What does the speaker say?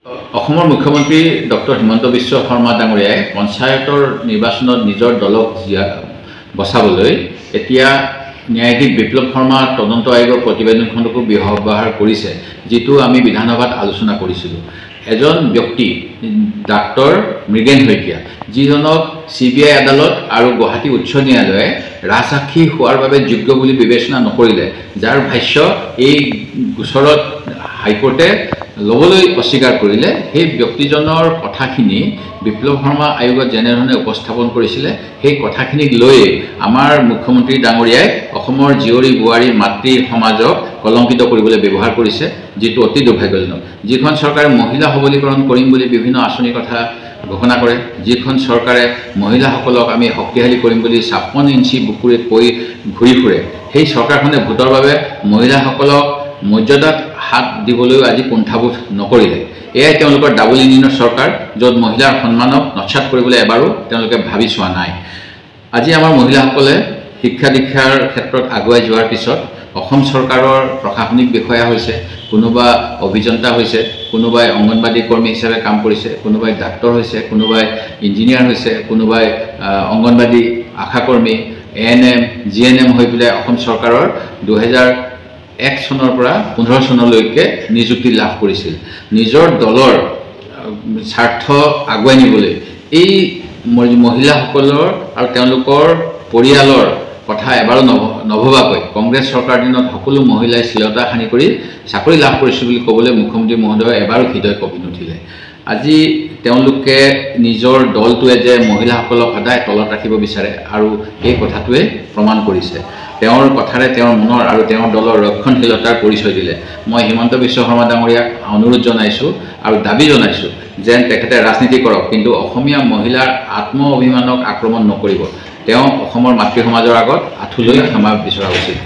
অসমৰ মুখ্যমন্ত্ৰী ডক্টৰ হিমন্ত বিশ্ব শৰ্মা ডাঙৰীয়াই পঞ্চায়তৰ নিৰ্বাচনত নিজৰ দলক বচাবলৈ এতিয়া ন্যায়াধীশ বিপ্লৱ শৰ্মা তদন্ত আয়োগৰ প্ৰতিবেদনখনকো ব্যৱহাৰ কৰিছে, যিটো আমি বিধানসভাত আলোচনা কৰিছিলোঁ। এজন ব্যক্তি ডাক্তৰ মৃগেন শইকীয়া, যিজনক CBI আদালত আৰু গুৱাহাটী উচ্চ ন্যায়ালয়ে ৰাজসাক্ষী হোৱাৰ বাবে যোগ্য বুলি বিবেচনা নকৰিলে, যাৰ ভাষ্য এই গোচৰত হাইকোৰ্টে ল'বলৈ অস্বীকাৰ কৰিলে, সেই ব্যক্তিজনৰ কথাখিনি বিপ্লৱ শৰ্মা আয়োগত যেনেধৰণে উপস্থাপন কৰিছিলে, সেই কথাখিনিক লৈ আমাৰ মুখ্যমন্ত্ৰী ডাঙৰীয়াই অসমৰ জীয়ৰী বোৱাৰী মাতৃ সমাজক কলংকিত কৰিবলৈ ব্যৱহাৰ কৰিছে, যিটো অতি দুৰ্ভাগ্যজনক। যিখন চৰকাৰে মহিলা সবলীকৰণ কৰিম বুলি বিভিন্ন আঁচনিৰ কথা ঘোষণা কৰে, যিখন চৰকাৰে মহিলাসকলক আমি শক্তিশালী কৰিম বুলি 56 ইঞ্চি বুকুৰে কৈ ঘূৰি ফুৰে, সেই চৰকাৰখনে ভোটৰ বাবে মহিলাসকলক মৰ্যাদাত হাত দিবলৈও আজি কুণ্ঠাবোধ নকৰিলে। এয়াই তেওঁলোকৰ ডাবল ইঞ্জিনৰ চৰকাৰ, য'ত মহিলাৰ সন্মানক নস্যাৎ কৰিবলৈ এবাৰো তেওঁলোকে ভাবি চোৱা নাই। আজি আমাৰ মহিলাসকলে শিক্ষা দীক্ষাৰ ক্ষেত্ৰত আগুৱাই যোৱাৰ পিছত অসম চৰকাৰৰ প্ৰশাসনিক বিষয়া হৈছে, কোনোবা অভিযন্তা হৈছে, কোনোবাই অংগনবাদী কৰ্মী হিচাপে কাম কৰিছে, কোনোবাই ডাক্তৰ হৈছে, কোনোবাই ইঞ্জিনিয়াৰ হৈছে, কোনোবাই অংগনবাদী আশাকৰ্মী ANM GNM হৈ পেলাই অসম চৰকাৰৰ 2001 চনৰ পৰা 15 চনলৈকে নিযুক্তি লাভ কৰিছিল। নিজৰ দলৰ স্বাৰ্থ আগুৱাই নিবলৈ এই মহিলাসকলৰ আৰু তেওঁলোকৰ পৰিয়ালৰ কথা এবাৰো নভবাকৈ কংগ্ৰেছ চৰকাৰ দিনত সকলো মহিলাই চিৰতা হানি কৰি চাকৰি লাভ কৰিছিল বুলি ক'বলৈ মুখ্যমন্ত্ৰী মহোদয়ে এবাৰো হৃদয় কঁপি নুঠিলে। আজি তেওঁলোকে নিজৰ দলটোৱে যে মহিলাসকলক সদায় তলত ৰাখিব বিচাৰে আৰু এই কথাটোৱে প্ৰমাণ কৰিছে। তেওঁৰ কথাৰে তেওঁৰ মনৰ আৰু তেওঁৰ দলৰ ৰক্ষণশীলতাৰ পৰিচয় দিলে। মই হিমন্ত বিশ্ব শৰ্মা ডাঙৰীয়াক অনুৰোধ জনাইছোঁ আৰু দাবী জনাইছোঁ যেন তেখেতে ৰাজনীতি কৰক, কিন্তু অসমীয়া মহিলাৰ আত্ম অভিমানক আক্ৰমণ নকৰিব। তেওঁ অসমৰ মাতৃ সমাজৰ আগত আঁঠু লৈ ক্ষমা বিচৰা উচিত।